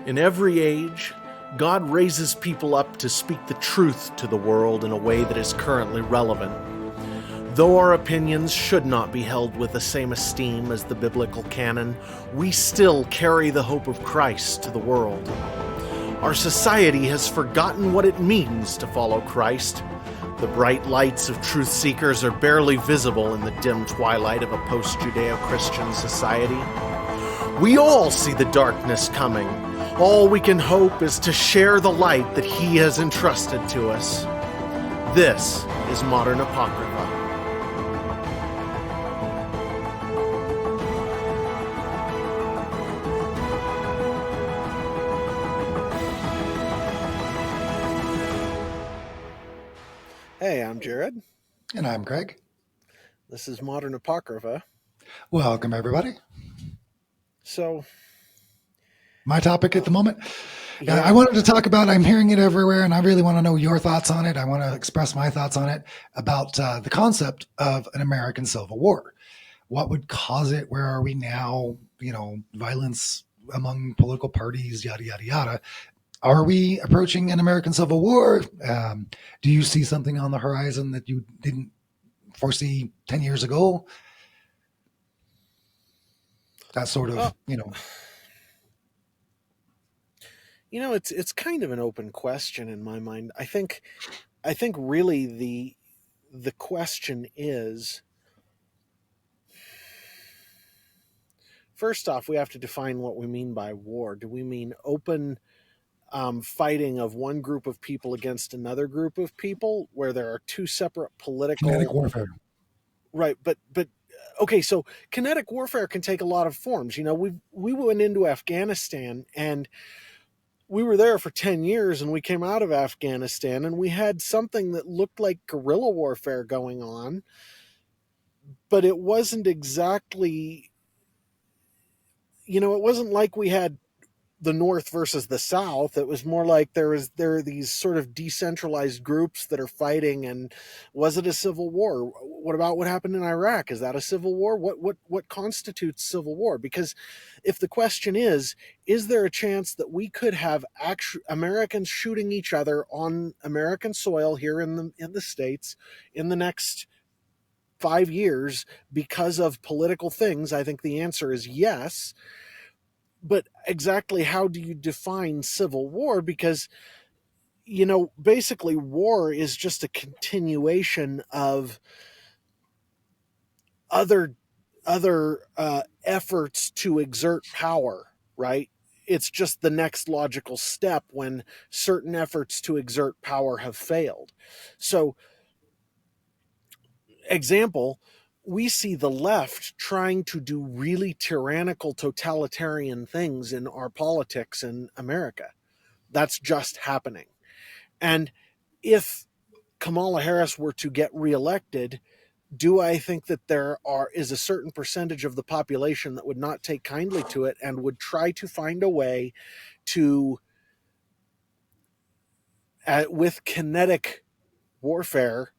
In every age, God raises people up to speak the truth to the world in a way that is currently relevant. Though our opinions should not be held with the same esteem as the biblical canon, we still carry the hope of Christ to the world. Our society has forgotten what it means to follow Christ. The bright lights of truth seekers are barely visible in the dim twilight of a post-Judeo-Christian society. We all see the darkness coming. All we can hope is to share the light that He has entrusted to us. This is Modern Apocrypha. Hey, I'm Jared. And I'm Greg. This is Modern Apocrypha. Welcome, everybody. So, my topic at the moment, I wanted to talk about, I'm hearing it everywhere, and I really want to know your thoughts on it. I want to express my thoughts on it about the concept of an American Civil War. What would cause it? Where are we now? Violence among political parties, yada, yada, yada. Are we approaching an American Civil War? Do you see something on the horizon that you didn't foresee 10 years ago? That sort of, it's kind of an open question in my mind. I think really the question is, first off, we have to define what we mean by war. Do we mean open fighting of one group of people against another group of people, where there are two separate political kinetic warfare? Right, but okay, so kinetic warfare can take a lot of forms. We went into Afghanistan, and we were there for 10 years, and we came out of Afghanistan, and we had something that looked like guerrilla warfare going on, but it wasn't exactly, it wasn't like we had the North versus the South. It was more like there are these sort of decentralized groups that are fighting. And was it a civil war? What about what happened in Iraq? Is that a civil war? What constitutes civil war? Because if the question is there a chance that we could have Americans shooting each other on American soil here in the States in the next 5 years because of political things? I think the answer is yes. But exactly how do you define civil war? Because, basically war is just a continuation of other efforts to exert power, right? It's just the next logical step when certain efforts to exert power have failed. So, example, we see the left trying to do really tyrannical, totalitarian things in our politics in America. That's just happening. And if Kamala Harris were to get reelected, do I think that there is a certain percentage of the population that would not take kindly to it and would try to find a way to, with kinetic warfare,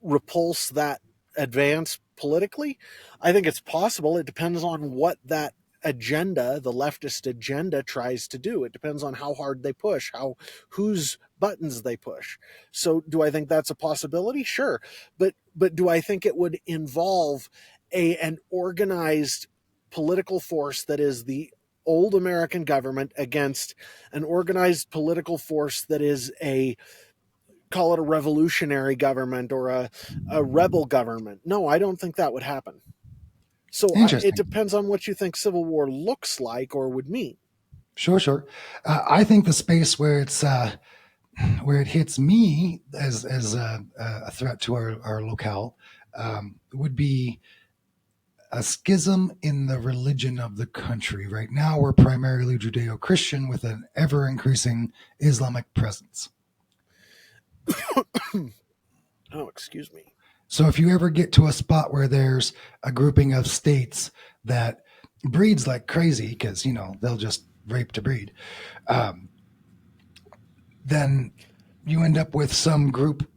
repulse that advance politically? I think it's possible. It depends on what that agenda, the leftist agenda, tries to do. It depends on how hard they push, whose buttons they push. So do I think that's a possibility? Sure. But do I think it would involve an organized political force that is the old American government against an organized political force that is call it a revolutionary government or a rebel government? No, I don't think that would happen. So it depends on what you think civil war looks like or would mean. Sure. I think the space where it's where it hits me as a threat to our locale would be a schism in the religion of the country. Right now, we're primarily Judeo-Christian with an ever-increasing Islamic presence. Oh, excuse me. So if you ever get to a spot where there's a grouping of states that breeds like crazy, because, they'll just rape to breed, then you end up with some group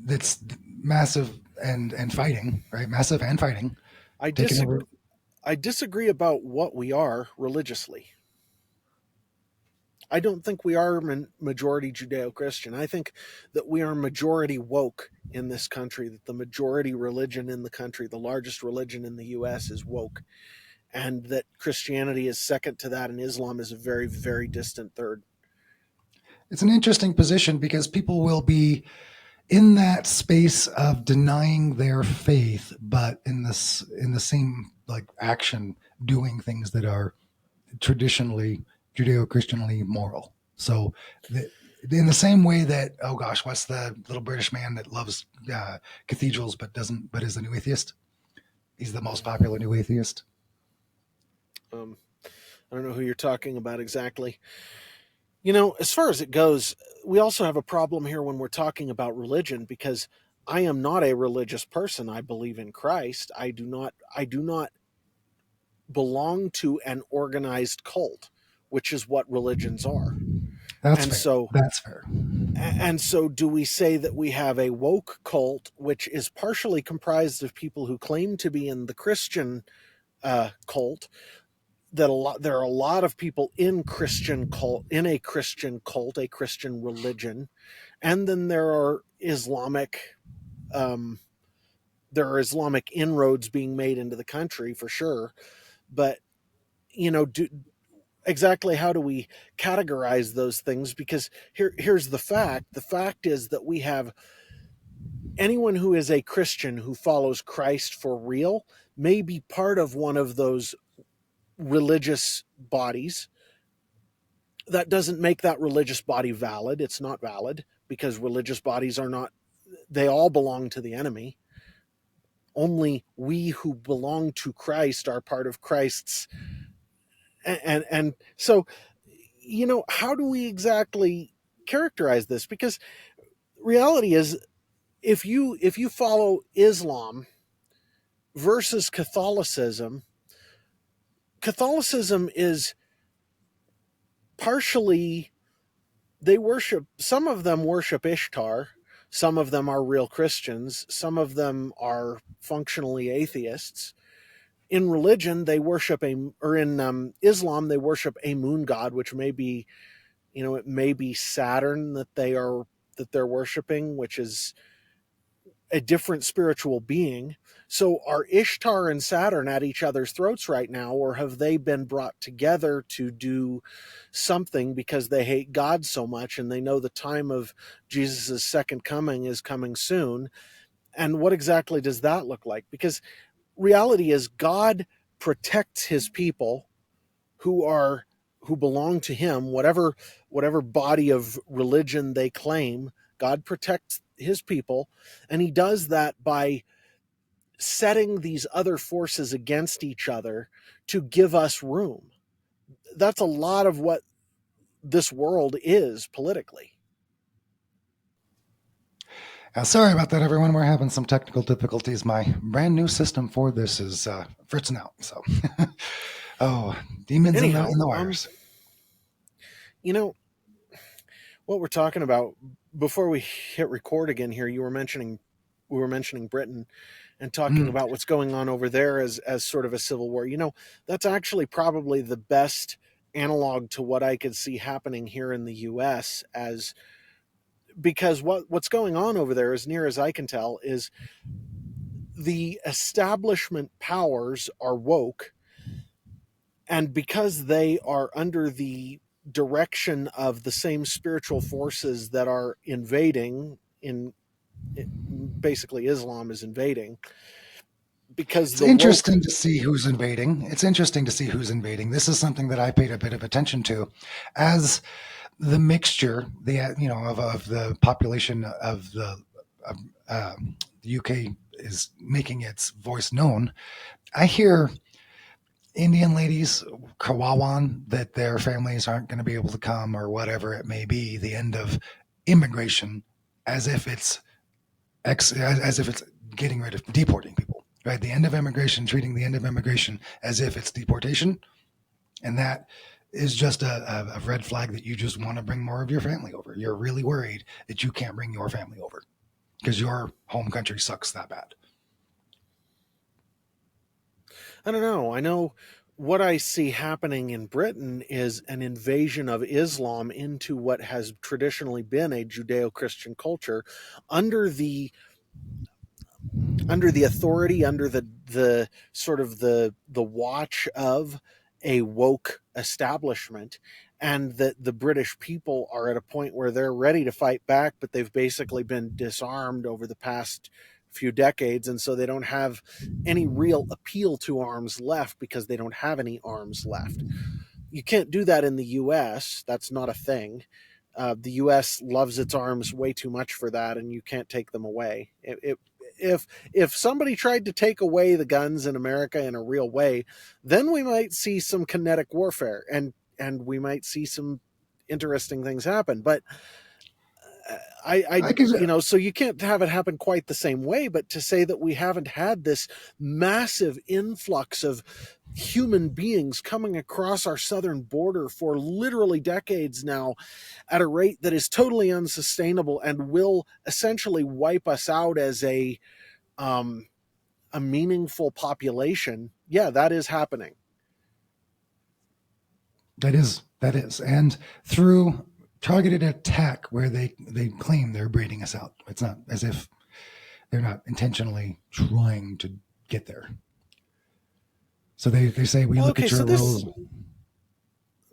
that's massive and fighting, right? Massive and fighting. I disagree about what we are religiously. I don't think we are majority Judeo-Christian. I think that we are majority woke in this country, that the majority religion in the country, the largest religion in the US, is woke, and that Christianity is second to that, and Islam is a very, very distant third. It's an interesting position because people will be in that space of denying their faith, but in the same like action doing things that are traditionally Judeo-Christianly moral. So in the same way that, oh gosh, what's the little British man that loves cathedrals but is a new atheist? He's the most popular new atheist. Um, I don't know who you're talking about exactly. As far as it goes, we also have a problem here when we're talking about religion, because I am not a religious person. I believe in Christ. I do not belong to an organized cult, which is what religions are. That's And fair. so That's fair. and so do we say that we have a woke cult, which is partially comprised of people who claim to be in the Christian cult, there are a lot of people in a Christian cult, a Christian religion, and then um, there are Islamic inroads being made into the country for sure. But exactly how do we categorize those things? Because here's the fact. The fact is that we have anyone who is a Christian who follows Christ for real may be part of one of those religious bodies. That doesn't make that religious body valid. It's not valid, because religious bodies are not, they all belong to the enemy. Only we who belong to Christ are part of Christ's. And so, how do we exactly characterize this? Because reality is, if you follow Islam versus Catholicism is partially, some of them worship Ishtar, some of them are real Christians, some of them are functionally atheists. In religion, they worship or in Islam, they worship a moon god, which may be, it may be Saturn that they're worshiping, which is a different spiritual being. So are Ishtar and Saturn at each other's throats right now, or have they been brought together to do something because they hate God so much and they know the time of Jesus' second coming is coming soon? And what exactly does that look like? Because reality is, God protects his people who belong to him, whatever body of religion they claim. God protects his people, and he does that by setting these other forces against each other to give us room. That's a lot of what this world is politically. Sorry about that, everyone. We're having some technical difficulties. My brand new system for this is fritzing out. So, oh, demons in Anyhow, the wires. you know what we're talking about before we hit record again here. We were mentioning Britain and talking Mm. about what's going on over there as sort of a civil war. That's actually probably the best analog to what I could see happening here in the US, as because what's going on over there, as near as I can tell, is the establishment powers are woke, and because they are under the direction of the same spiritual forces that are invading in basically Islam is invading, because It's the woke. interesting to see who's invading. It's interesting to see who's invading. This is something that I paid a bit of attention to, as the mixture, of the population of of, uh, the UK is making its voice known. I hear Indian ladies kawawan that their families aren't going to be able to come or whatever it may be. The end of immigration, as if it's as if it's getting rid of deporting people. Right, the end of immigration, treating the end of immigration as if it's deportation, and that is just a red flag that you just want to bring more of your family over. You're really worried that you can't bring your family over because your home country sucks that bad. I don't know. I know what I see happening in Britain is an invasion of Islam into what has traditionally been a Judeo-Christian culture under the authority, under the sort of the watch of a woke establishment, and that the British people are at a point where they're ready to fight back, but they've basically been disarmed over the past few decades, and so they don't have any real appeal to arms left because they don't have any arms left. You can't do that in the US. That's not a thing. The US loves its arms way too much for that, and you can't take them away. If somebody tried to take away the guns in America in a real way, then we might see some kinetic warfare, and we might see some interesting things happen. But I could, so you can't have it happen quite the same way. But to say that we haven't had this massive influx of human beings coming across our southern border for literally decades now at a rate that is totally unsustainable and will essentially wipe us out as um, a meaningful population, yeah, that is happening. that is, and through targeted attack where they claim they're breeding us out. It's not as if they're not intentionally trying to get there. So they say we Well, look okay, at so your rules.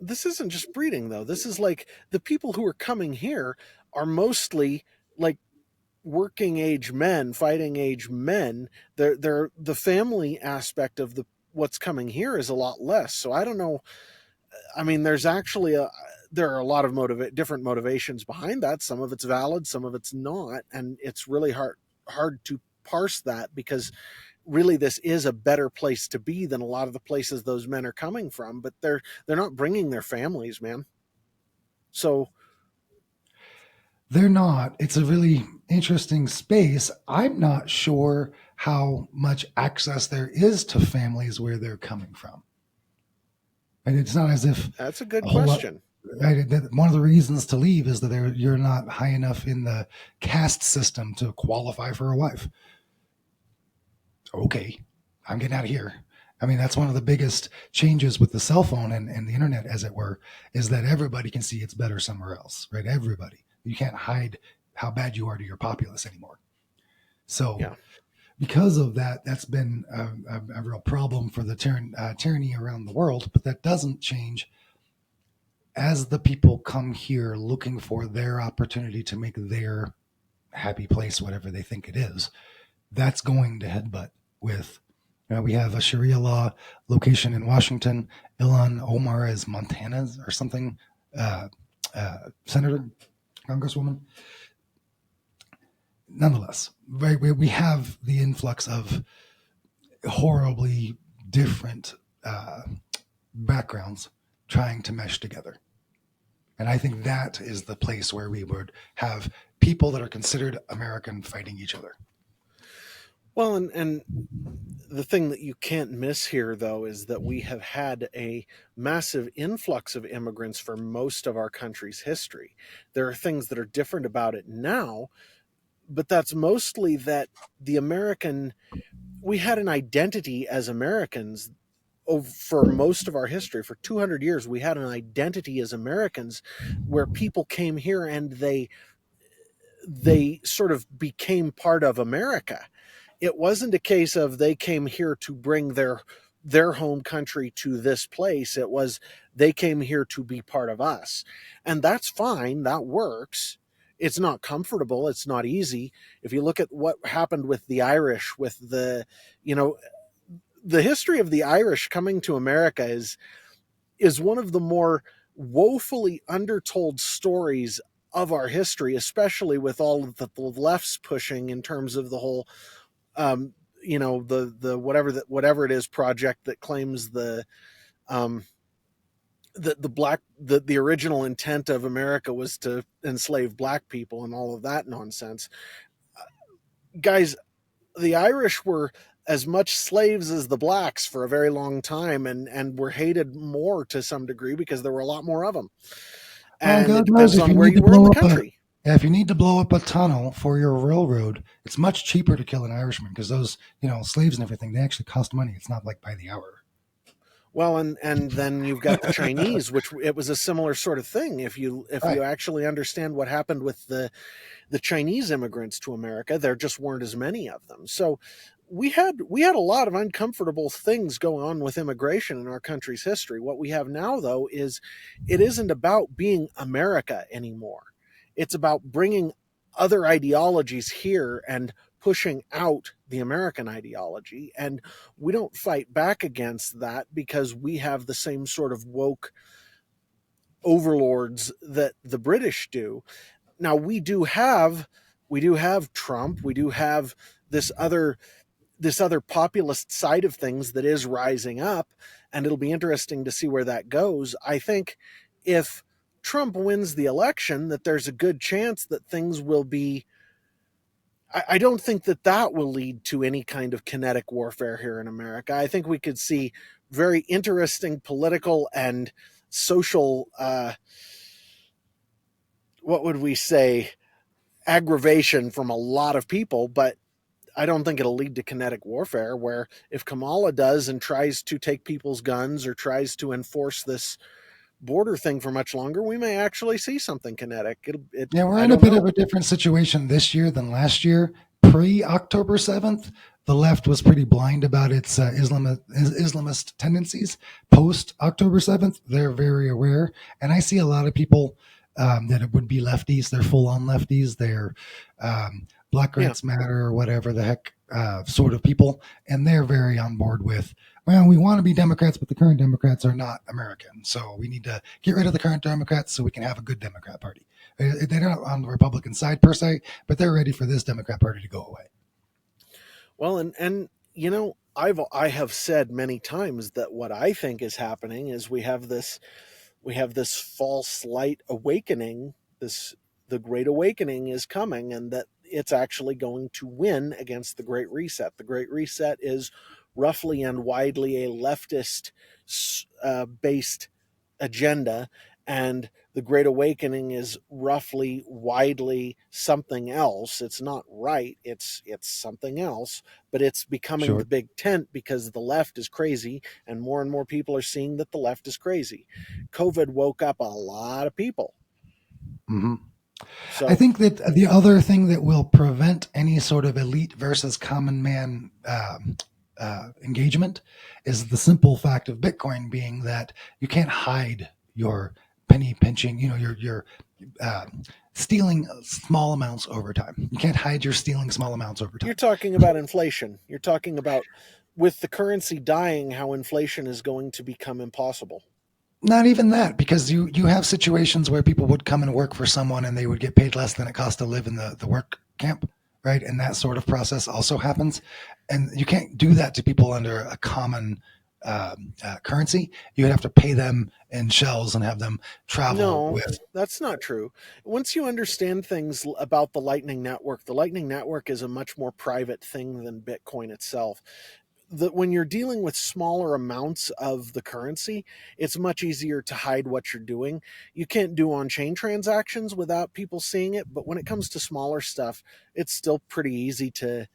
this isn't just breeding though. This is like the people who are coming here are mostly like working age men, fighting age men. They're the family aspect of the what's coming here is a lot less. So I don't know. I mean, there are a lot of different motivations behind that. Some of it's valid, some of it's not, and it's really hard to parse that because really this is a better place to be than a lot of the places those men are coming from. But they're not bringing their families, man. So They're not. It's a really interesting space. I'm not sure how much access there is to families where they're coming from. And it's not as if that's a good a whole lot. question. Right, one of the reasons to leave is that you're not high enough in the caste system to qualify for a wife. Okay, I'm getting out of here. I mean, that's one of the biggest changes with the cell phone and the internet, as it were, is that everybody can see it's better somewhere else, right? Everybody. You can't hide how bad you are to your populace anymore. So, Yeah. because of that, that's been a real problem for the tyranny around the world. But that doesn't change as the people come here looking for their opportunity to make their happy place, whatever they think it is. That's going to headbutt with. We have a Sharia law location in Washington. Ilhan Omar is Montana's or something, senator, congresswoman. Nonetheless, right, we have the influx of horribly different backgrounds trying to mesh together. And I think that is the place where we would have people that are considered American fighting each other. Well, and the thing that you can't miss here, though, is that we have had a massive influx of immigrants for most of our country's history. There are things that are different about it now, but that's mostly that the American, we had an identity as Americans for most of our history. For 200 years, we had an identity as Americans where people came here and they sort of became part of America. It wasn't a case of they came here to bring their home country to this place. It was they came here to be part of us. And that's fine, that works. It's not comfortable, it's not easy. If you look at what happened with the Irish, with you know the history of the Irish coming to America is one of the more woefully undertold stories of our history, especially with all of the left's pushing in terms of the whole the whatever it is project that claims um the original intent of America was to enslave black people and all of that nonsense. Guys, the Irish were as much slaves as the blacks for a very long time, and were hated more to some degree because there were a lot more of them. Well, And it God knows depends if on you where need you to were in blow the up a country. yeah, if you need to blow up a tunnel for your railroad, it's much cheaper to kill an Irishman because those slaves and everything they actually cost money. It's not like by the hour. Well, and then you've got the Chinese, which it was a similar sort of thing. If you Right. actually understand what happened with the Chinese immigrants to America, there just weren't as many of them. So we had a lot of uncomfortable things going on with immigration in our country's history. What we have now, though, is it isn't about being America anymore. It's about bringing other ideologies here and pushing out the American ideology. And we don't fight back against that because we have the same sort of woke overlords that the British do. Now we do have Trump, we do have this other this other populist side of things that is rising up, and it'll be interesting to see where that goes. I think if Trump wins the election, that there's a good chance that things will be. I don't think that that will lead to any kind of kinetic warfare here in America. I think we could see very interesting political and social, what would we say, aggravation from a lot of people, but I don't think it'll lead to kinetic warfare. Where if Kamala does and tries to take people's guns or tries to enforce this border thing for much longer, we may actually see something kinetic. Yeah, we're I in a don't bit of know. a different situation this year than last year. Pre October 7th, the left was pretty blind about its Islamist tendencies. Post October 7th, they're very aware. And I see a lot of people that it would be lefties. They're full on lefties. They're Black Yeah. Rights Matter or whatever the heck sort of people. And they're very on board with, well, we want to be Democrats, but the current Democrats are not American. So we need to get rid of the current Democrats so we can have a good Democrat Party. They're not on the Republican side per se, but they're ready for this Democrat Party to go away. Well, and I have said many times that what I think is happening is we have this false light awakening. This The Great Awakening is coming, and that it's actually going to win against the Great Reset. The Great Reset is roughly and widely a leftist based agenda, and the Great Awakening is roughly widely something else. It's not right. It's something else, but it's becoming the Sure. big tent because the left is crazy, and more people are seeing that the left is crazy. COVID woke up a lot of people. hmm I So think that the other thing that will prevent any sort of elite versus common man engagement is the simple fact of Bitcoin being that you can't hide your penny pinching, your uh, stealing small amounts over time. You can't hide your stealing small amounts over you're time. talking about inflation. You're talking about with the currency dying, how inflation is going to become impossible. Not even that, because you have situations where people would come and work for someone and they would get paid less than it costs to live in the work camp, right? And that sort of process also happens, and you can't do that to people under a common currency. You would have to pay them in shells and have them travel No, with. that's not true. Once you understand things about the Lightning Network is a much more private thing than Bitcoin itself. That when you're dealing with smaller amounts of the currency, it's much easier to hide what you're doing. You can't do on chain transactions without people seeing it, but when it comes to smaller stuff, it's still pretty easy to.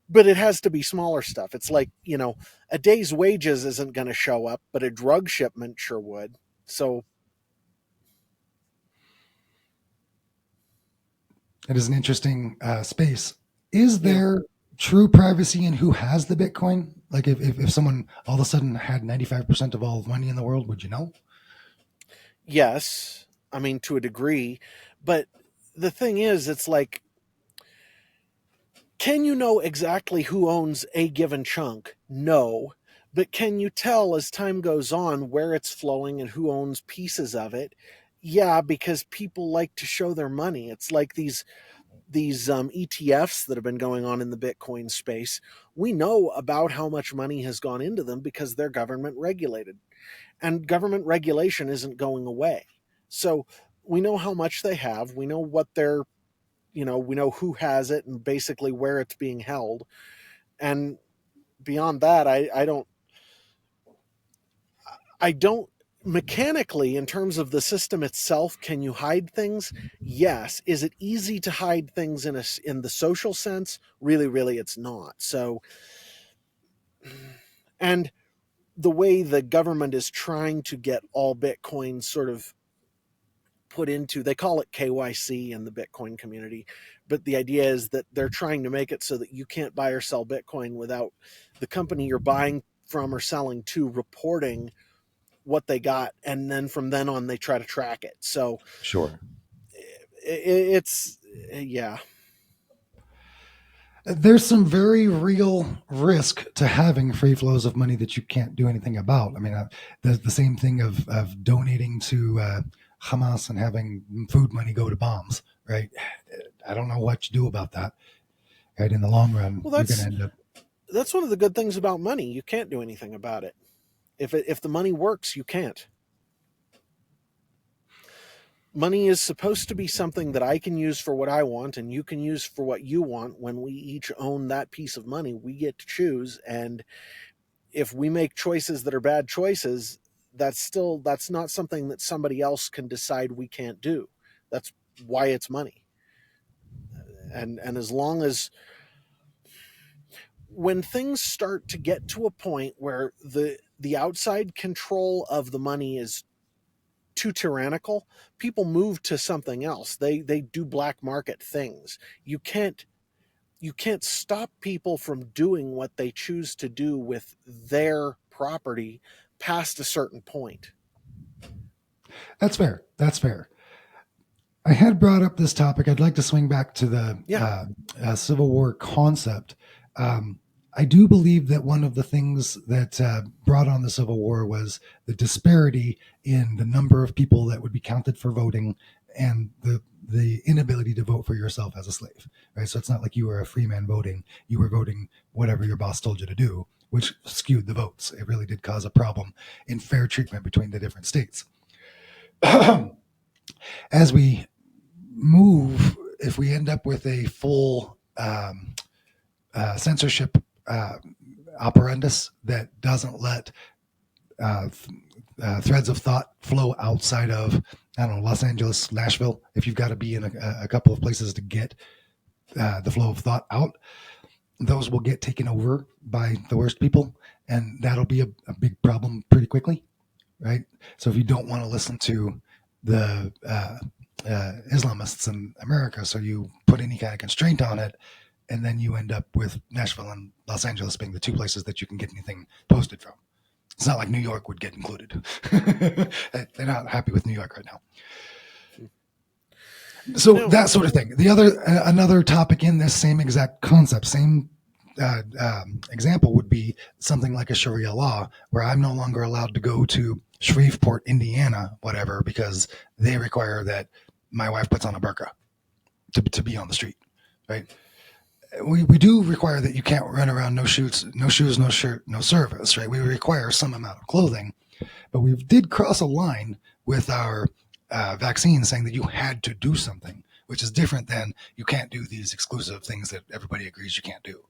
But it has to be smaller stuff. It's like, a day's wages isn't going to show up, but a drug shipment sure would. So, It is an interesting space. Is yeah. there true privacy in who has the Bitcoin? Like if someone all of a sudden had 95% of all money in the world, would you know? Yes, I mean, to a degree, but the thing is, it's like, can you know exactly who owns a given chunk? No. But can you tell as time goes on where it's flowing and who owns pieces of it? Yeah, because people like to show their money. It's like these ETFs that have been going on in the Bitcoin space. We know about how much money has gone into them because they're government regulated, and government regulation isn't going away. So we know how much they have. We know what they're, we know who has it and basically where it's being held. And beyond that, I don't mechanically, in terms of the system itself, can you hide things? Yes. Is it easy to hide things in the social sense? Really, really, it's not. So, and the way the government is trying to get all Bitcoin sort of put into, they call it KYC in the Bitcoin community, but the idea is that they're trying to make it so that you can't buy or sell Bitcoin without the company you're buying from or selling to reporting what they got, and then from then on they try to track it. So Sure. it's yeah. There's some very real risk to having free flows of money that you can't do anything about. I mean, the same thing of donating to Hamas and having food money go to bombs, right? I don't know what you do about that. Right, in the long run, Well, you're going to end up. that's one of the good things about money. You can't do anything about it. If the money works, you can't. Money is supposed to be something that I can use for what I want and you can use for what you want. When we each own that piece of money, we get to choose. And if we make choices that are bad choices, that's not something that somebody else can decide we can't do. That's why it's money. And as long as, when things start to get to a point where the outside control of the money is too tyrannical, people move to something else. They do black market things. You can't stop people from doing what they choose to do with their property past a certain point. That's fair. That's fair. I had brought up this topic. I'd like to swing back to the Yeah. Civil War concept. I do believe that one of the things that brought on the Civil War was the disparity in the number of people that would be counted for voting and the inability to vote for yourself as a slave. Right. So it's not like you were a free man voting; you were voting whatever your boss told you to do, which skewed the votes. It really did cause a problem in fair treatment between the different states. As we move, if we end up with a full censorship operandus that doesn't let uh, threads of thought flow outside of, I don't know, Los Angeles, Nashville, if you've got to be in a couple of places to get the flow of thought out, those will get taken over by the worst people, and that'll be a big problem pretty quickly, right? So if you don't want to listen to the Islamists in America, so you put any kind of constraint on it, and then you end up with Nashville and Los Angeles being the two places that you can get anything posted from. It's not like New York would get included. They're not happy with New York right now. So No. that sort of thing. The other another topic in this same exact concept, same example would be something like a Sharia law, where I'm no longer allowed to go to Shreveport, Indiana, whatever, because they require that my wife puts on a burqa to be on the street, right? We do require that you can't run around no shoes, no shirt, no service, right? We require some amount of clothing, but we did cross a line with our vaccine saying that you had to do something, which is different than you can't do these exclusive things that everybody agrees you can't do.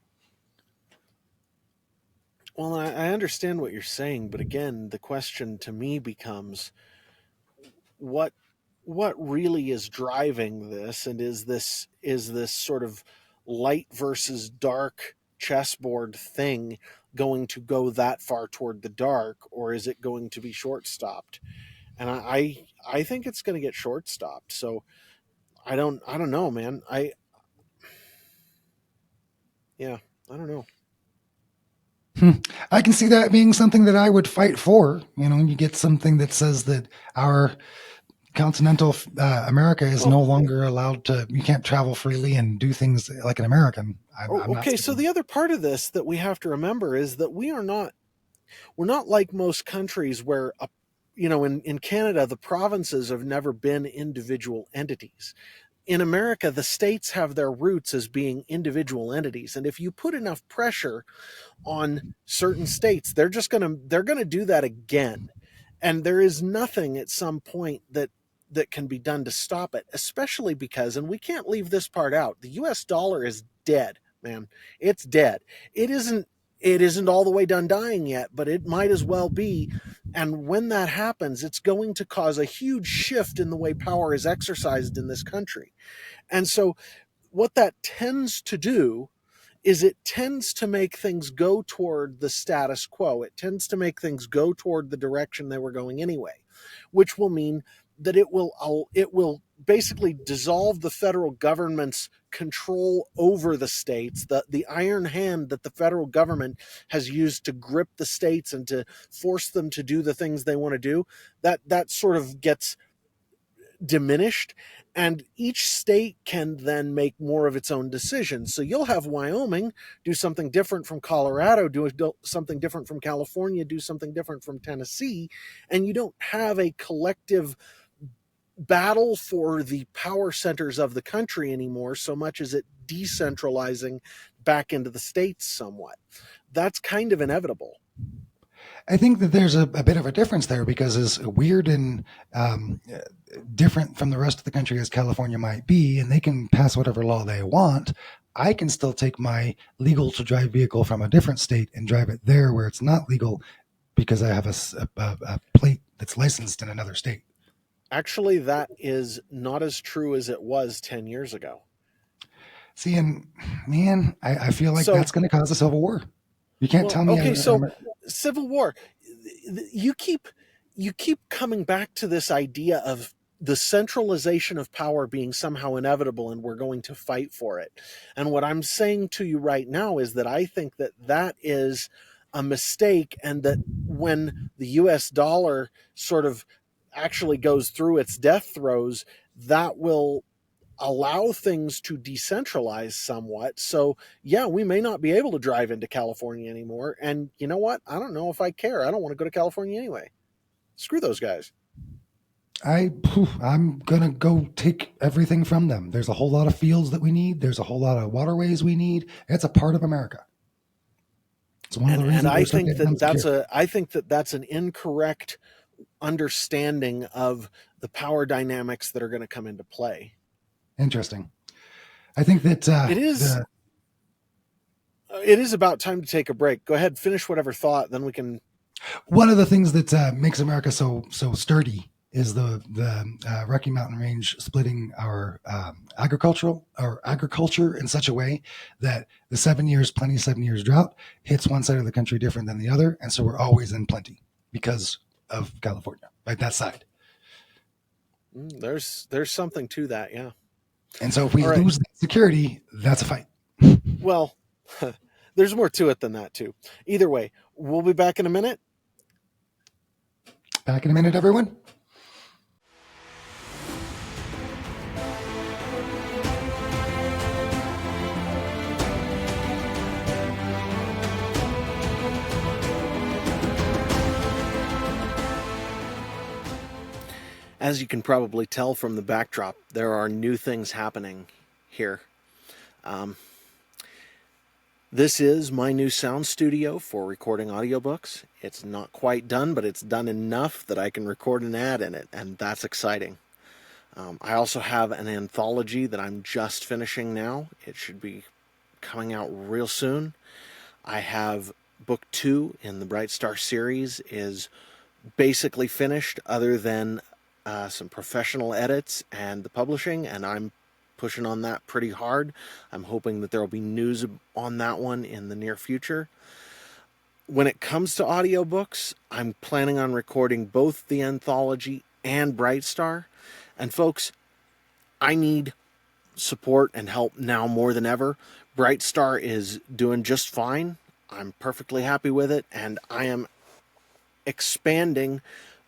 Well, I understand what you're saying, but again, the question to me becomes, what what really is driving this, and is this sort of light versus dark chessboard thing going to go that far toward the dark, or is it going to be short stopped? And I think it's going to get short stopped. So I don't know, man. Yeah, I don't know. Hmm. I can see that being something that I would fight for. You know, you get something that says that our continental America is Well, no longer allowed to, you can't travel freely and do things like an American. oh, I'm not okay. So sticking. the other part of this that we have to remember is that we're not like most countries where in Canada, the provinces have never been individual entities. In America, the states have their roots as being individual entities. And if you put enough pressure on certain states, they're gonna do that again. And there is nothing at some point that can be done to stop it, especially because, and we can't leave this part out, the US dollar is dead, man. It's dead. It isn't all the way done dying yet, but it might as well be. And when that happens, it's going to cause a huge shift in the way power is exercised in this country. And so what that tends to do is it tends to make things go toward the status quo. It tends to make things go toward the direction they were going anyway, which will mean that it will basically dissolve the federal government's control over the states, the iron hand that the federal government has used to grip the states and to force them to do the things they want to do. That sort of gets diminished, and each state can then make more of its own decisions. So you'll have Wyoming do something different from Colorado, do something different from California, do something different from Tennessee, and you don't have a collective battle for the power centers of the country anymore, so much as it decentralizing back into the states somewhat. That's kind of inevitable. I think that there's a bit of a difference there, because as weird and different from the rest of the country as California might be, and they can pass whatever law they want, I can still take my legal to drive vehicle from a different state and drive it there where it's not legal, because I have a plate that's licensed in another state. Actually, that is not as true as it was 10 years ago. See, and man, I feel like So, that's going to cause a civil war. You can't well, tell me. okay, so Civil War, you keep coming back to this idea of the centralization of power being somehow inevitable and we're going to fight for it. And what I'm saying to you right now is that I think that that is a mistake, and that when the US dollar sort of actually goes through its death throes, that will allow things to decentralize somewhat. So, yeah, we may not be able to drive into California anymore. And you know what? I don't know if I care. I don't want to go to California anyway. Screw those guys. I'm gonna go take everything from them. There's a whole lot of fields that we need. There's a whole lot of waterways we need. It's a part of America. It's one of the reasons I we're think getting that insecure. I think that that's an incorrect understanding of the power dynamics that are going to come into play. Interesting. I think that It is it is about time to take a break. Go ahead, finish whatever thought, then we can. one of the things that makes America so sturdy is the Rocky Mountain Range splitting our agriculture in such a way that the 7 years drought hits one side of the country different than the other, and so we're always in plenty because of California, right? That side. There's something to that, yeah. And so if we All right. lose that security, that's a fight. Well, there's more to it than that too. Either way, we'll be back in a minute. Back in a minute, everyone. As you can probably tell from the backdrop, there are new things happening here. This is my new sound studio for recording audiobooks. It's not quite done, but it's done enough that I can record an ad in it, and that's exciting. I also have an anthology that I'm just finishing now. It should be coming out real soon. I have book 2 in the Bright Star series is basically finished, other than some professional edits and the publishing, and I'm pushing on that pretty hard. I'm hoping that there will be news on that one in the near future. When it comes to audiobooks, I'm planning on recording both the anthology and Bright Star. And folks, I need support and help now more than ever. Bright Star is doing just fine. I'm perfectly happy with it, and I am expanding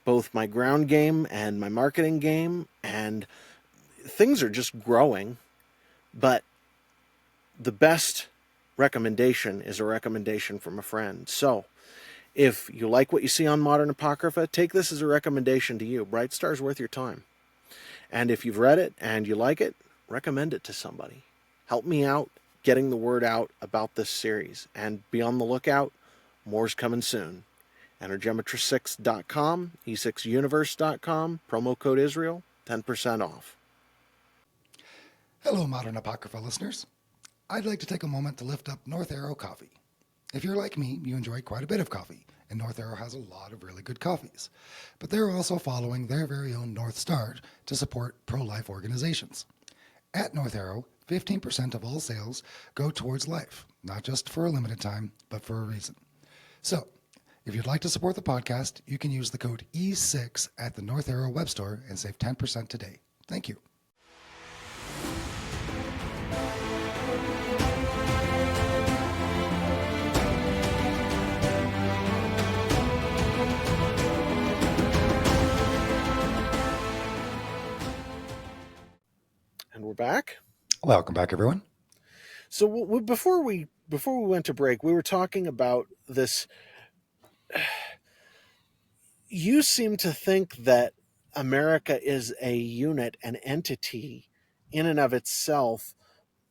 both my ground game and my marketing game, and things are just growing. But the best recommendation is a recommendation from a friend. So if you like what you see on Modern Apocrypha, take this as a recommendation to you. Bright Star's worth your time. And if you've read it and you like it, recommend it to somebody. Help me out getting the word out about this series. And be on the lookout. More's coming soon. Energemetra6.com, e6universe.com, promo code Israel, 10% off. Hello, Modern Apocrypha listeners. I'd like to take a moment to lift up North Arrow Coffee. If you're like me, you enjoy quite a bit of coffee, and North Arrow has a lot of really good coffees. But they're also following their very own North Star to support pro-life organizations. At North Arrow, 15% of all sales go towards life, not just for a limited time, but for a reason. So, if you'd like to support the podcast, you can use the code E6 at the North Arrow web store and save 10% today. Thank you. And we're back. Welcome back, everyone. So before we went to break, we were talking about this. You seem to think that America is a unit, an entity in and of itself,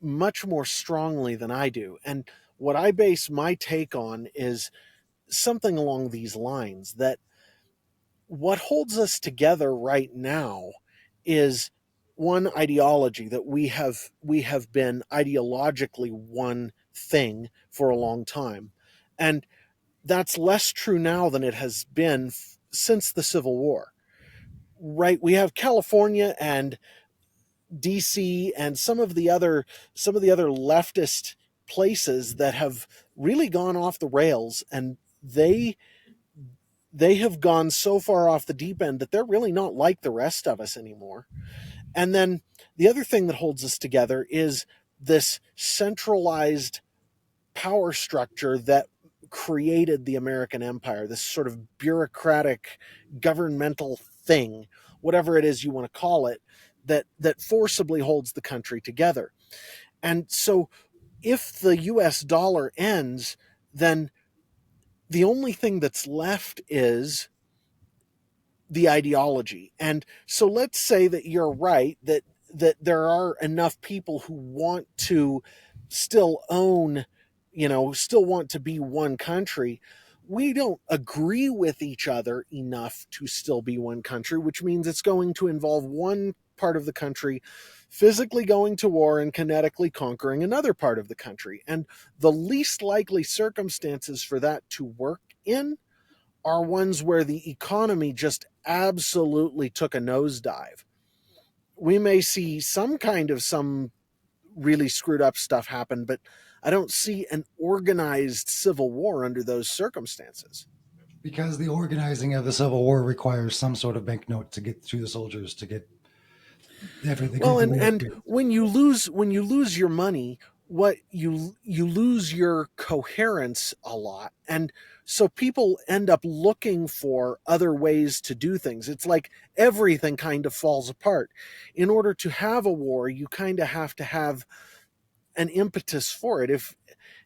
much more strongly than I do. And what I base my take on is something along these lines, that what holds us together right now is one ideology, that we have been ideologically one thing for a long time. And that's less true now than it has been since the Civil War. Right? We have California and DC and some of the other leftist places that have really gone off the rails, and they have gone so far off the deep end that they're really not like the rest of us anymore. And then the other thing that holds us together is this centralized power structure that created the American empire, this sort of bureaucratic governmental thing, whatever it is you want to call it, that forcibly holds the country together. And so if the US dollar ends, then the only thing that's left is the ideology. And so let's say that you're right, that there are enough people who want to still own, still want to be one country. We don't agree with each other enough to still be one country, which means it's going to involve one part of the country physically going to war and kinetically conquering another part of the country. And the least likely circumstances for that to work in are ones where the economy just absolutely took a nosedive. We may see some really screwed up stuff happen, but I don't see an organized civil war under those circumstances. Because the organizing of the Civil War requires some sort of banknote to get to the soldiers to get everything. Well, and when you lose your money, what you lose your coherence a lot. And so people end up looking for other ways to do things. It's like everything kind of falls apart. In order to have a war, you kind of have to have an impetus for it. If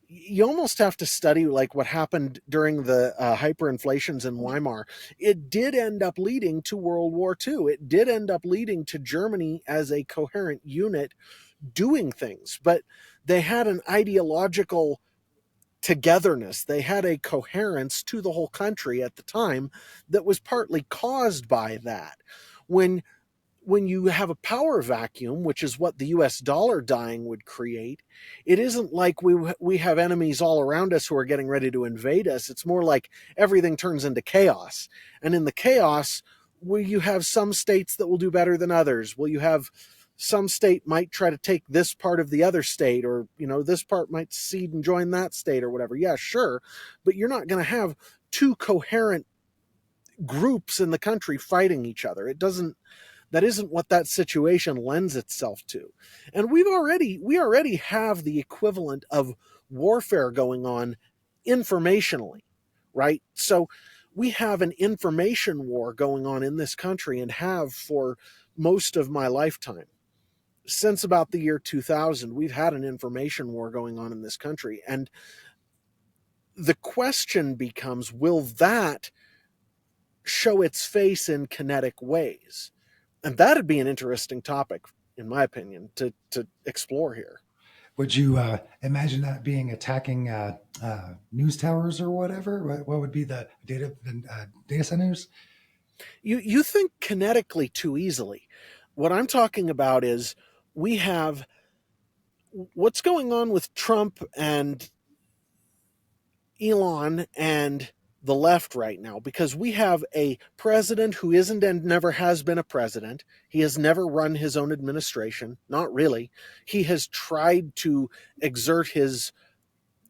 you almost have to study like what happened during the hyperinflations in Weimar. It did end up leading to World War II. It did end up leading to Germany as a coherent unit doing things, but they had an ideological togetherness. They had a coherence to the whole country at the time that was partly caused by that. When you have a power vacuum, which is what the US dollar dying would create, it isn't like we have enemies all around us who are getting ready to invade us. It's more like everything turns into chaos. And in the chaos, where you have some states that will do better than others, will you have some state might try to take this part of the other state, or this part might secede and join that state or whatever. Yeah, sure, but you're not going to have two coherent groups in the country fighting each other. That isn't what that situation lends itself to. And we already have the equivalent of warfare going on informationally, right? So we have an information war going on in this country, and have for most of my lifetime. Since about the year 2000, we've had an information war going on in this country. And the question becomes, will that show its face in kinetic ways? And that'd be an interesting topic, in my opinion, to explore here. Would you imagine that being attacking news towers or whatever? What would be the data centers? You think kinetically too easily. What I'm talking about is we have what's going on with Trump and Elon and the left right now, because we have a president who isn't and never has been a president. He has never run his own administration, not really. He has tried to exert his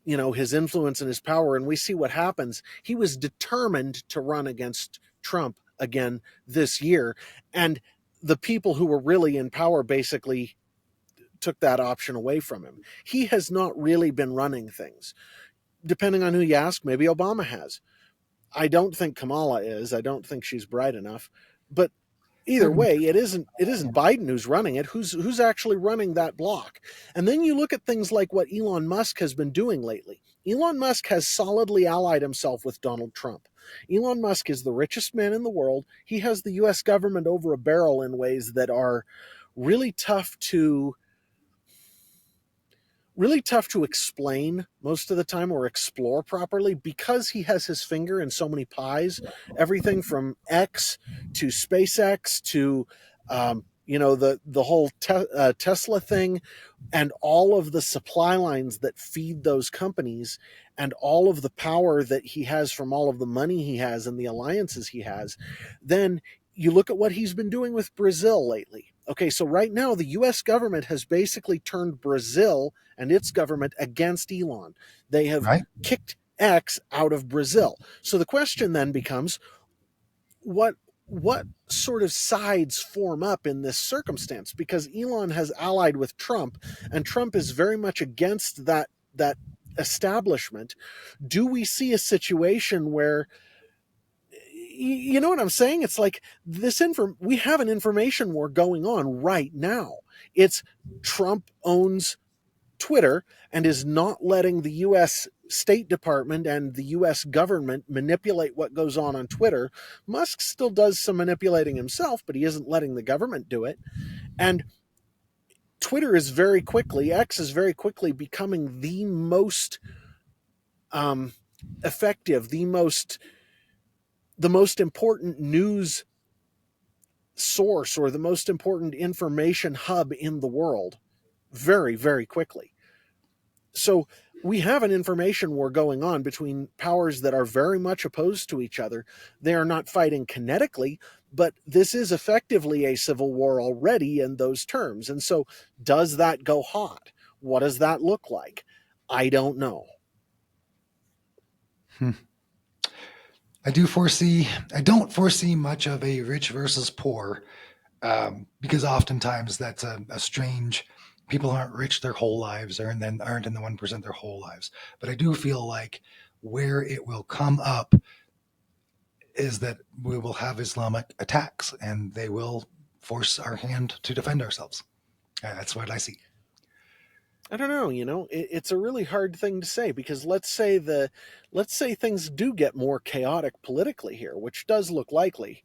his influence and his power, and we see what happens. He was determined to run against Trump again this year, and the people who were really in power basically took that option away from him. He has not really been running things. Depending on who you ask, maybe Obama has. I don't think Kamala is. I don't think she's bright enough. But either way, it isn't Biden who's running it. Who's actually running that block? And then you look at things like what Elon Musk has been doing lately. Elon Musk has solidly allied himself with Donald Trump. Elon Musk is the richest man in the world. He has the US government over a barrel in ways that are really tough to explain most of the time or explore properly, because he has his finger in so many pies. Everything from X to SpaceX to the whole Tesla thing, and all of the supply lines that feed those companies, and all of the power that he has from all of the money he has and the alliances he has. Then you look at what he's been doing with Brazil lately. Okay, so right now the US government has basically turned Brazil and its government against Elon. They have Right? kicked X out of Brazil. So the question then becomes, what sort of sides form up in this circumstance? Because Elon has allied with Trump, and Trump is very much against that establishment. Do we see a situation where, you know what I'm saying? It's like we have an information war going on right now. It's Trump owns Twitter and is not letting the US State Department and the US government manipulate what goes on Twitter. Musk still does some manipulating himself, but he isn't letting the government do it. And X is very quickly becoming the most effective, the most important news source, or the most important information hub in the world, very, very quickly. So we have an information war going on between powers that are very much opposed to each other. They are not fighting kinetically, but this is effectively a civil war already in those terms. And so, does that go hot? What does that look like? I don't know. Hmm. I don't foresee much of a rich versus poor, because oftentimes that's a strange, people aren't rich their whole lives, or and then aren't in the 1% their whole lives. But I do feel like where it will come up is that we will have Islamic attacks and they will force our hand to defend ourselves. That's what I see. I don't know. It's a really hard thing to say, because let's say things do get more chaotic politically here, which does look likely.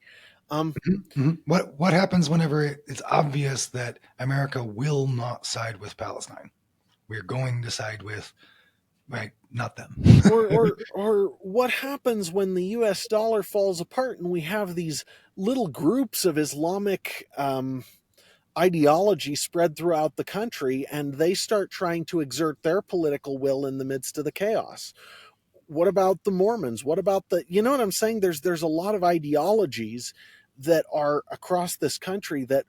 Mm-hmm. What happens whenever it's obvious that America will not side with Palestine? We're going to side with, right, not them. or what happens when the US dollar falls apart and we have these little groups of Islamic ideology spread throughout the country, and they start trying to exert their political will in the midst of the chaos? What about the Mormons? What about you know what I'm saying? There's a lot of ideologies that are across this country that,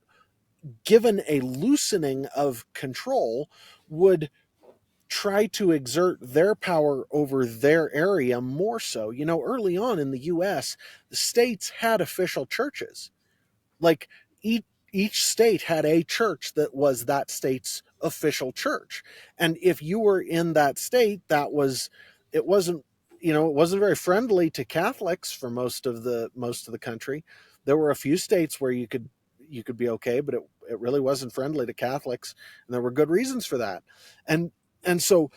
given a loosening of control, would try to exert their power over their area more so. Early on in the US, the states had official churches. Like, each state had a church that was that state's official church. And if you were in that state, it wasn't it wasn't very friendly to Catholics for most of the country. There were a few states where you could be okay, but it really wasn't friendly to Catholics, and there were good reasons for that. And so,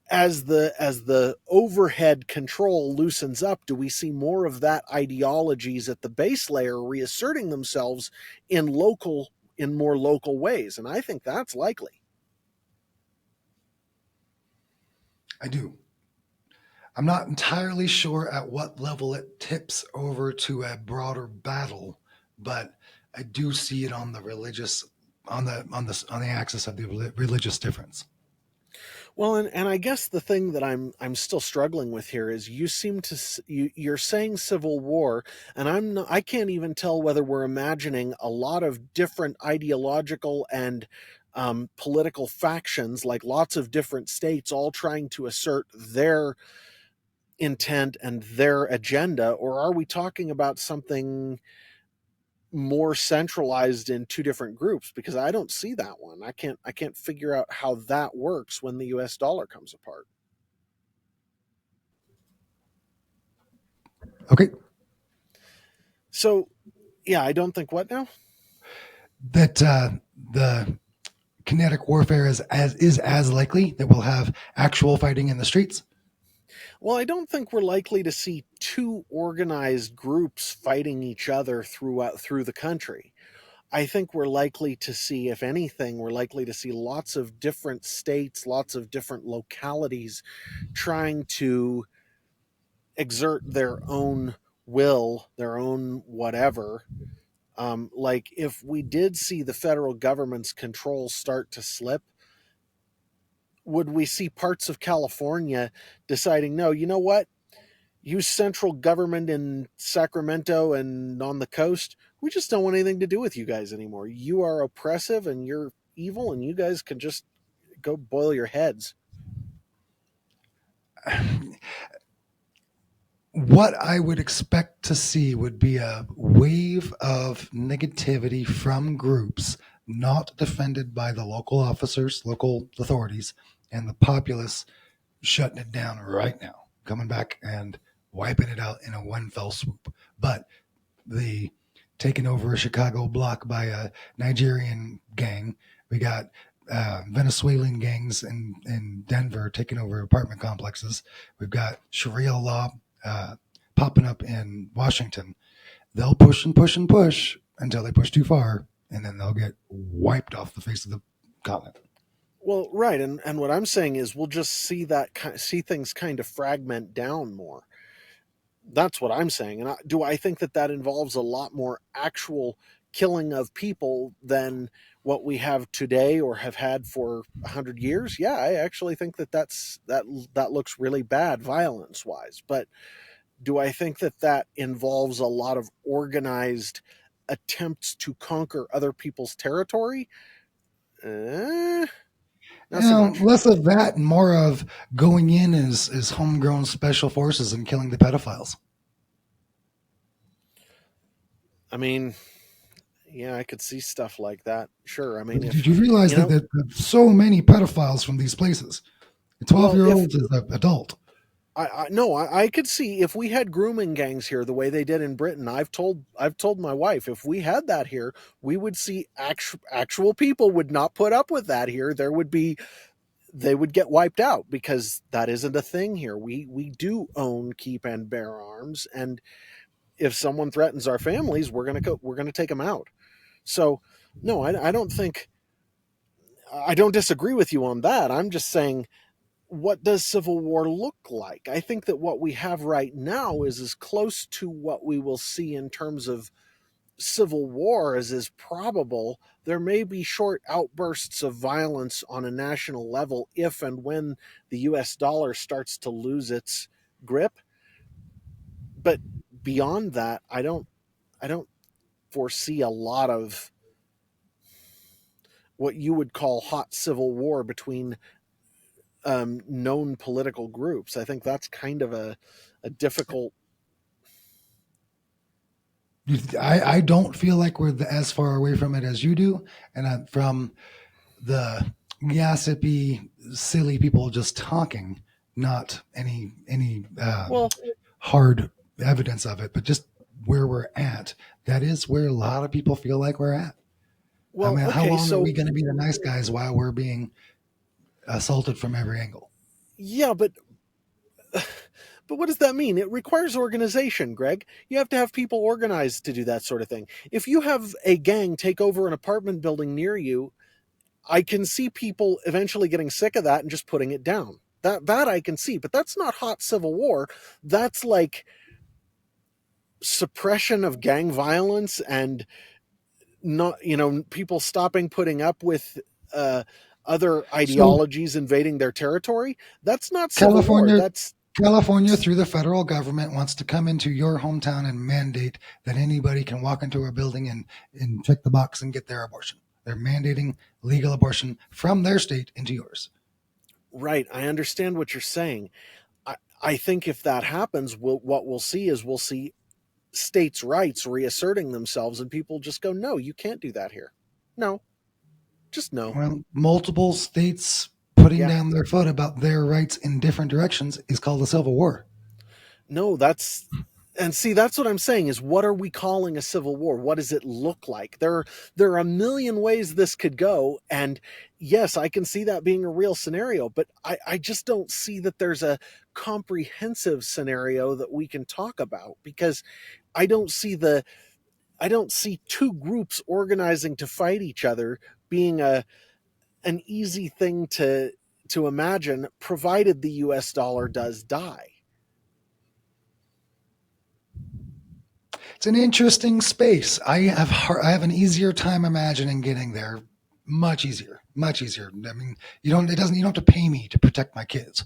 as the overhead control loosens up, do we see more of that ideologies at the base layer reasserting themselves in more local ways? And I think that's likely. I do. I'm not entirely sure at what level it tips over to a broader battle, but I do see it on the religious, on the axis of the religious difference. Well, and I guess the thing that I'm still struggling with here is, you seem to you're saying civil war, and I can't even tell whether we're imagining a lot of different ideological and political factions, like lots of different states, all trying to assert their intent and their agenda, or are we talking about something more centralized in two different groups? Because I don't see that one. I can't figure out how that works when the US dollar comes apart. Okay, So, yeah, I don't think what now? that the kinetic warfare is as likely that we'll have actual fighting in the streets. Well, I don't think we're likely to see two organized groups fighting each other through the country. I think we're likely to see, if anything, we're likely to see lots of different states, lots of different localities trying to exert their own will, their own whatever. Like if we did see the federal government's control start to slip, would we see parts of California deciding, no, you know what? You central government in Sacramento and on the coast, we just don't want anything to do with you guys anymore. You are oppressive and you're evil, and you guys can just go boil your heads. What I would expect to see would be a wave of negativity from groups not defended by the local officers, local authorities, and the populace shutting it down right now, coming back and wiping it out in a one fell swoop. But the taking over a Chicago block by a Nigerian gang, we got Venezuelan gangs in Denver taking over apartment complexes. We've got Sharia law popping up in Washington. They'll push and push and push until they push too far, and then they'll get wiped off the face of the continent. Well, right, and what I'm saying is we'll just see things kind of fragment down more. That's what I'm saying. And do I think that that involves a lot more actual killing of people than what we have today or have had for 100 years? Yeah, I actually think that looks really bad violence wise. But do I think that that involves a lot of organized attempts to conquer other people's territory? Eh, not so much. Less of that and more of going in as homegrown special forces and killing the pedophiles. I mean, yeah, I could see stuff like that. Sure. I mean, if Did you realize you know, that so many pedophiles from these places? A 12 well, year if old is an adult. I no, I could see if we had grooming gangs here the way they did in Britain. I've told my wife if we had that here, we would see actual people would not put up with that here. They would get wiped out because that isn't a thing here. We do own, keep, and bear arms, and if someone threatens our families, we're gonna take them out. So no, I don't think I don't disagree with you on that. I'm just saying, what does civil war look like? I think that what we have right now is as close to what we will see in terms of civil war as is probable. There may be short outbursts of violence on a national level if and when the US dollar starts to lose its grip. But beyond that, I don't foresee a lot of what you would call hot civil war between known political groups. I think that's kind of a difficult. I don't feel like we're as far away from it as you do. And from the gossipy, silly people just talking, not any Well, hard evidence of it, but just where we're at. That is where a lot of people feel like we're at. I well, mean, how okay, long are we so going to be the nice guys while we're being assaulted from every angle? yeah, but what does that mean? It requires organization, Greg. You have to have people organized to do that sort of thing. If you have a gang take over an apartment building near you, I can see people eventually getting sick of that and just putting it down. That I can see, but that's not hot civil war. That's like suppression of gang violence and not, people stopping putting up with uh, other So ideologies invading their territory. That's not civil war. California, That's California, through the federal government, wants to come into your hometown and mandate that anybody can walk into a building and check the box and get their abortion. They're mandating legal abortion from their state into yours. Right. I understand what you're saying. I think if that happens, what we'll see is we'll see states' rights reasserting themselves, and people just go, no, you can't do that here. No, just no. Well, multiple states putting Yeah. down their foot about their rights in different directions is called a civil war. No, and see, that's what I'm saying is what are we calling a civil war? What does it look like? There are a million ways this could go, and yes, I can see that being a real scenario, but I just don't see that there's a comprehensive scenario that we can talk about, because I don't see the I don't see two groups organizing to fight each other being a an easy thing to imagine, provided the US dollar does die. It's an interesting space. I have an easier time imagining getting there. Much easier. Much easier. I mean, you don't have to pay me to protect my kids.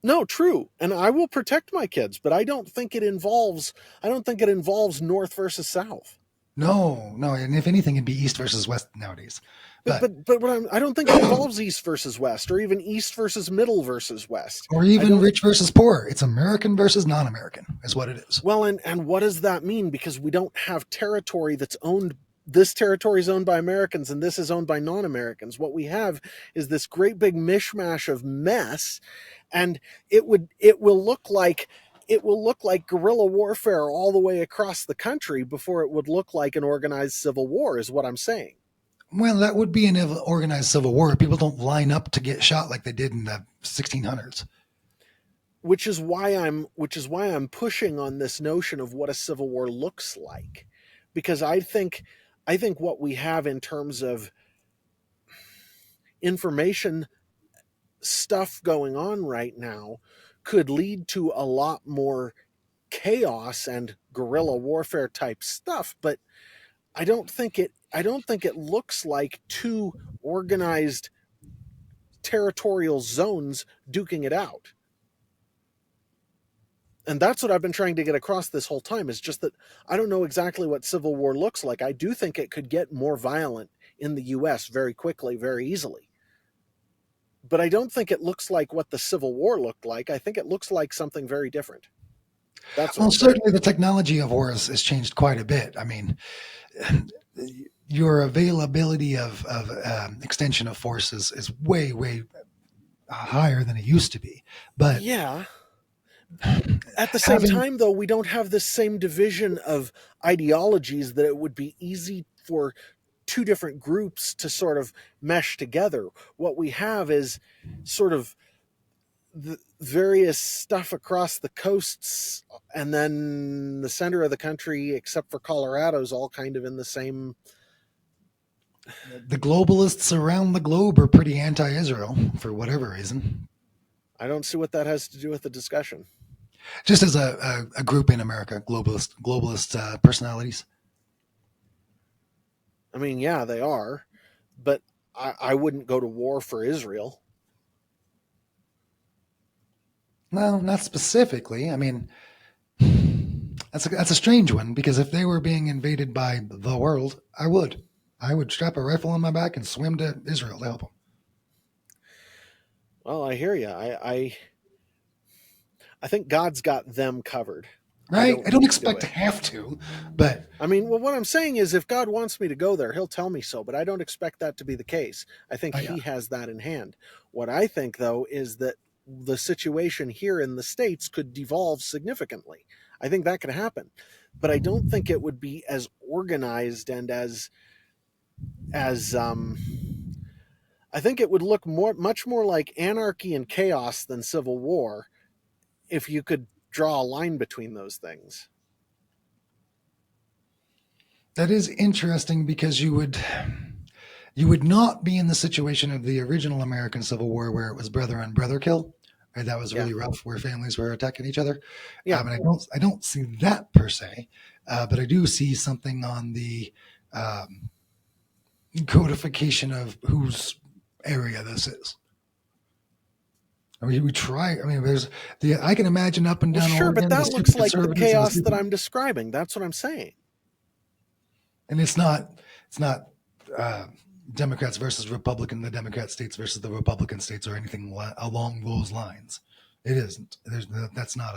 No, true. And I will protect my kids, but I don't think it involves north versus south. No, no, and if anything, it'd be east versus west nowadays. But But I don't think it involves east versus west, or even east versus middle versus west. or I even don't. rich versus poor. It's American versus non-American, is what it is. Well, and what does that mean? Because we don't have territory that's owned. This territory is owned by Americans, and this is owned by non-Americans. What we have is this great big mishmash of mess, and it will look like guerrilla warfare all the way across the country before it would look like an organized civil war. Is what I'm saying. Well, that would be an organized civil war. People don't line up to get shot like they did in the 1600s. Which is why I'm pushing on this notion of what a civil war looks like, because I think what we have in terms of information stuff going on right now could lead to a lot more chaos and guerrilla warfare type stuff, but I don't think it looks like two organized territorial zones duking it out. And that's what I've been trying to get across this whole time, is just that I don't know exactly what civil war looks like. I do think it could get more violent in the US very quickly, very easily. But I don't think it looks like what the Civil War looked like. I think it looks like something very different. That's what Well, I'm saying. certainly the technology of wars has changed quite a bit. I mean, your availability of extension of force is way, way higher than it used to be. But Yeah. At the same having time, though, we don't have this same division of ideologies that it would be easy for two different groups to sort of mesh together. What we have is sort of the various stuff across the coasts, and then the center of the country, except for Colorado, is all kind of in the same. the globalists around the globe are pretty anti-Israel for whatever reason. I don't see what that has to do with the discussion. Just as a group in America, globalist personalities. I mean, yeah, they are, but I wouldn't go to war for Israel. No, not specifically. I mean, that's a strange one because if they were being invaded by the world, I would strap a rifle on my back and swim to Israel to help them. Well, I hear you. I think God's got them covered. I Right? don't I don't need to do expect to it. have to, but I mean, well, what I'm saying is, if God wants me to go there, He'll tell me so, but I don't expect that to be the case. I think yeah. He has that in hand. What I think, though, is that the situation here in the States could devolve significantly. I think that could happen, but I don't think it would be as organized and as I think it would look much more like anarchy and chaos than civil war if you could draw a line between those things. That is interesting because you would not be in the situation of the original American Civil War where it was brother on brother kill. Right? That was Yeah, really rough, where families were attacking each other. yeah. And I don't see that per se, but I do see something on the um, codification of whose area this is. I mean, we try. I mean, there's the. I can imagine up and Well, down sure, but Oregon the that stupid looks like the conservatives and the chaos that stupid, I'm describing. That's what I'm saying. and it's not. It's not. uh, Democrats versus Republican, the Democrat states versus the Republican states, or anything along those lines. It isn't. That's not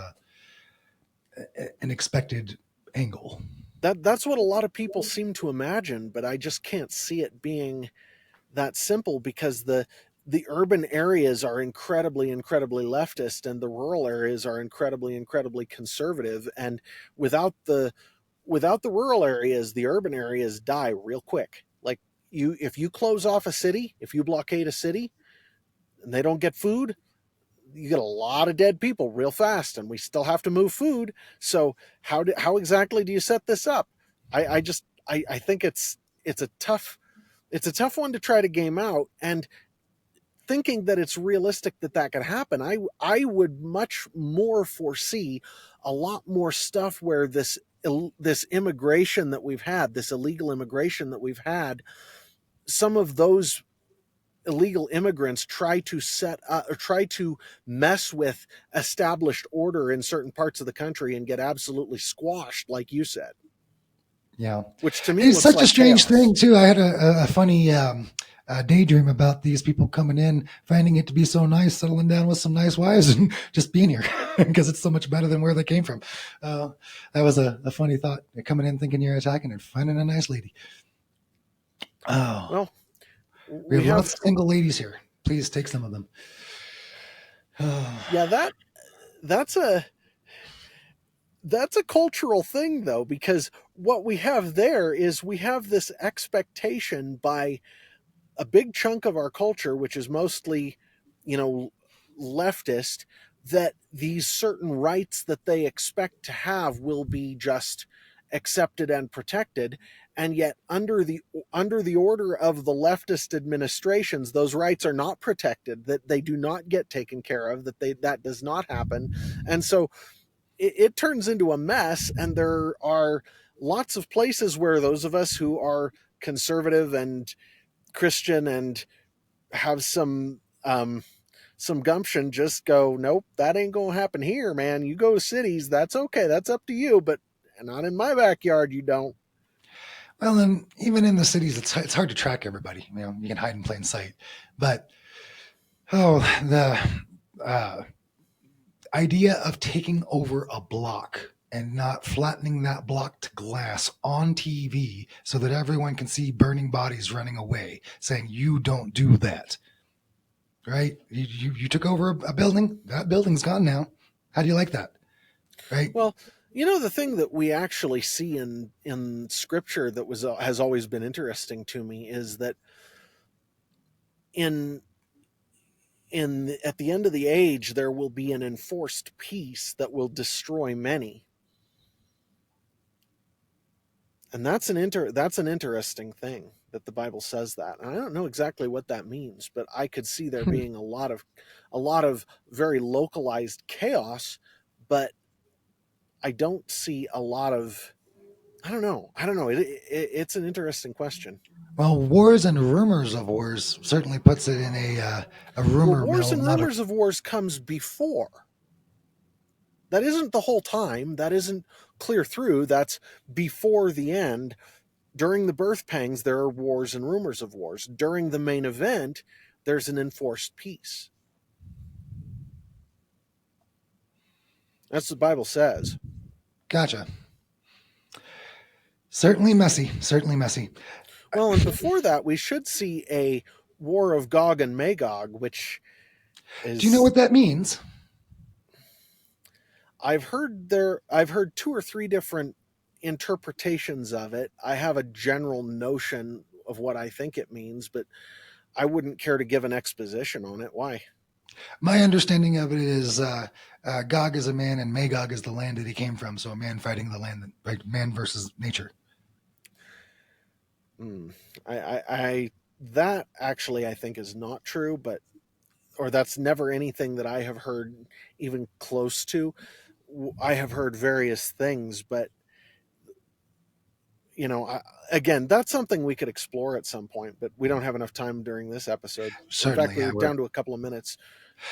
an expected angle. That's what a lot of people seem to imagine, but I just can't see it being that simple because the urban areas are incredibly leftist and the rural areas are incredibly conservative, and without the without the rural areas, the urban areas die real quick. Like, you if you close off a city, if you blockade a city and they don't get food, you get a lot of dead people real fast, and we still have to move food. So how exactly do you set this up? I think it's a tough it's a tough one to try to game out, and thinking that it's realistic that that could happen, I would much more foresee a lot more stuff where this immigration that we've had, this illegal immigration that we've had, some of those illegal immigrants try to set up or try to mess with established order in certain parts of the country and get absolutely squashed, like you said, Yeah, which to me it's looks such a like strange thing chaos. too. I had a funny daydream about these people coming in, finding it to be so nice, settling down with some nice wives, and just being here because it's so much better than where they came from. That was a funny thought. They're coming in thinking you're attacking and finding a nice lady. Oh, Well, we we have lots have, of single ladies here. Please take some of them. Oh, yeah, that's a that's a cultural thing though, because what we have there is we have this expectation by a big chunk of our culture, which is mostly, you know, leftist, that these certain rights that they expect to have will be just accepted and protected. And yet under the order of the leftist administrations, those rights are not protected, that they do not get taken care of, that does not happen. And so it turns into a mess, and there are lots of places where those of us who are conservative and Christian and have some gumption just go, nope, that ain't gonna happen here, man. You go to cities, that's okay, that's up to you, but not in my backyard. You don't. well, and even in the cities, it's hard to track everybody. You know, you can hide in plain sight, but oh, the uh, idea of taking over a block and not flattening that block to glass on TV so that everyone can see burning bodies running away, saying you don't do that, right? You took over a building. That building's gone now. How do you like that, right? Well, you know, the thing that we actually see in scripture that was has always been interesting to me is that in at the end of the age there will be an enforced peace that will destroy many. And that's an interesting thing that the Bible says that. And I don't know exactly what that means, but I could see there being a lot of very localized chaos, but I don't see a lot of, I don't know. It's an interesting question. Well, wars and rumors of wars certainly puts it in a Well, rumor wars mill, and not a. rumors of wars comes before. That isn't the whole time. That isn't clear through. That's before the end. During the birth pangs, there are wars and rumors of wars. During the main event, there's an enforced peace. That's what the Bible says. Gotcha. Certainly messy. Certainly messy. Well, and before that, we should see a war of Gog and Magog, which Do you know is what that means? I've heard two or three different interpretations of it. I have a general notion of what I think it means, but I wouldn't care to give an exposition on it. Why? My understanding of it is Gog is a man and Magog is the land that he came from. So a man fighting the land, right? Man versus nature. Hmm. I that actually I think is not true, but or that's never anything that I have heard even close to. I have heard various things, but you know, again, that's something we could explore at some point, but we don't have enough time during this episode. In fact, Certainly, yeah. we're down to a couple of minutes.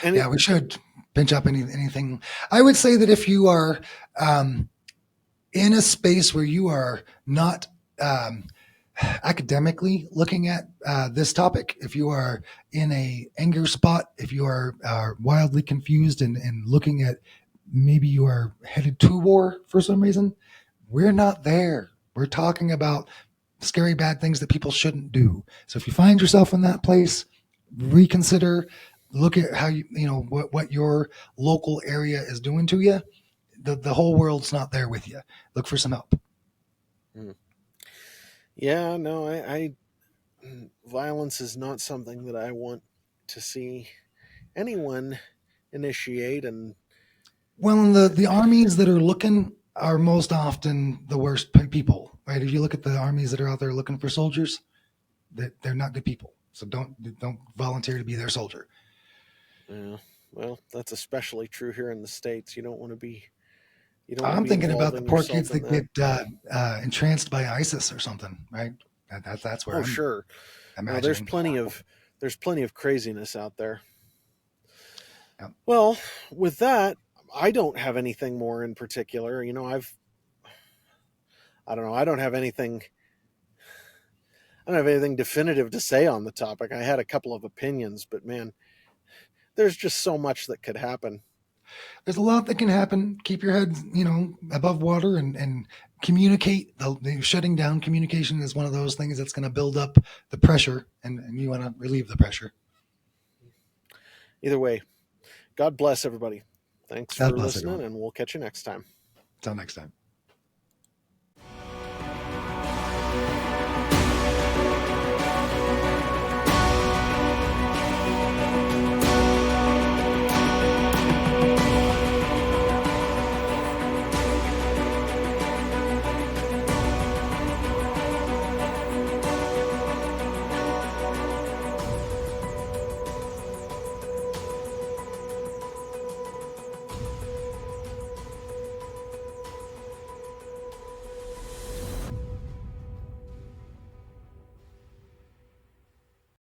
And Yeah, we should pinch up anything. I would say that if you are um, in a space where you are not um, academically looking at this topic, if you are in a anger spot, if you are wildly confused and looking at maybe you are headed to war for some reason, we're not there. We're talking about scary bad things that people shouldn't do. So if you find yourself in that place, reconsider, look at how you know what your local area is doing to you. The whole world's not there with you. Look for some help. Mm. Yeah, no, violence is not something that I want to see anyone initiate. And Well, and the armies that are looking are most often the worst people, right? If you look at the armies that are out there looking for soldiers, that they're not good people. So don't volunteer to be their soldier. yeah, well, that's especially true here in the States. You don't want to I'm be thinking about the involving poor kids yourself in that that. get entranced by ISIS or something, right? That's where Oh, I'm sure. No, imagining. there's plenty of craziness out there. Yeah. Well, with that, I don't have anything more in particular. I don't know. I don't have anything definitive to say on the topic. I had a couple of opinions, but man, there's just so much that could happen. There's a lot that can happen. Keep your head, above water and communicate. Shutting down communication is one of those things that's going to build up the pressure, and you want to relieve the pressure. Either way, God bless everybody. Thanks God for bless listening, everyone. and we'll catch you next time. Until next time.